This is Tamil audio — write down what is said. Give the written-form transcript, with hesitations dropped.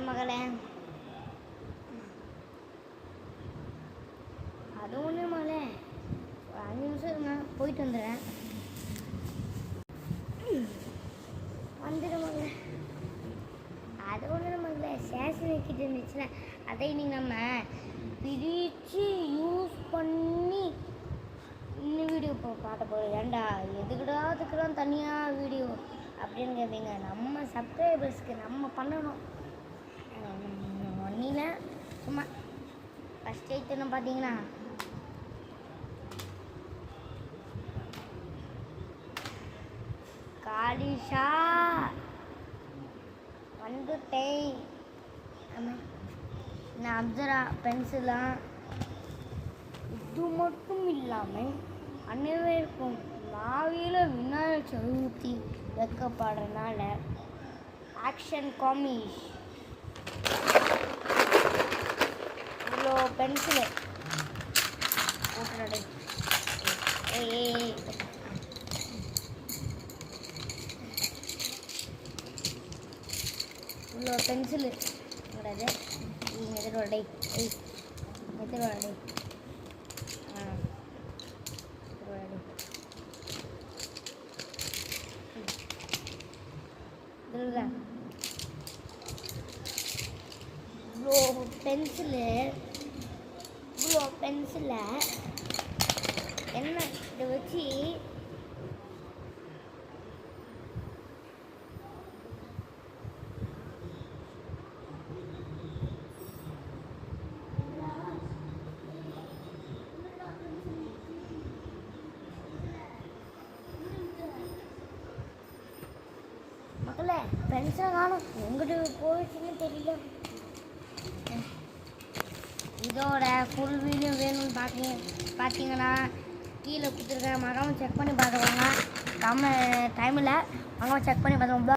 மகளே. அது ஒன்று மகளே, ஒரு 5 நிமிஷம் இருங்க, போயிட்டு வந்துடுறேன். வந்துடும் மகளே. அது ஒன்று மகளே, சேஷன் வைக்கிட்டு இருந்துச்சுன்னா அதை நீங்கள் நம்ம பிரித்து யூஸ் பண்ணி இன்னும் வீடியோ காட்ட போகிறோம். ஏண்டா எதுக்குடா அதுக்குலாம் தனியாக வீடியோ அப்படின்னு கேட்பீங்க. நம்ம சப்ஸ்கிரைபர்ஸ்க்கு நம்ம பண்ணணும். ஒன்றில் சும்மா ஃபஸ்ட் எய்த்துன்னு பார்த்தீங்கன்னா காலிஷா வந்துட்டேன். நான் அப்சரா பென்சிலாம் இது மட்டும் இல்லாமல் அனைவருக்கும் நாவில விநாயகர் சதுர்த்தி வைக்கப்படுறதுனால ஆக்ஷன் காமிஷ் இவ்வளோ பென்சிலு போட்டுறடை. இவ்வளோ பென்சிலு கூடாது. மெத்தடோடை மெத்தடோடை இவ்வளோ பென்சிலை என்ன இதை வச்சு மக்களே பென்சிலை காணும் எங்கிட்ட போயிடுச்சுன்னு தெரியல. இதோட ஃபுல் வீடியோ வேணும்னு பார்த்தீங்கன்னா கீழே கொடுத்துருக்கேன். மறக்காமல் செக் பண்ணி பார்த்துக்கோங்க. டைமில் மறக்காமல் செக் பண்ணி பார்த்துக்கோங்க.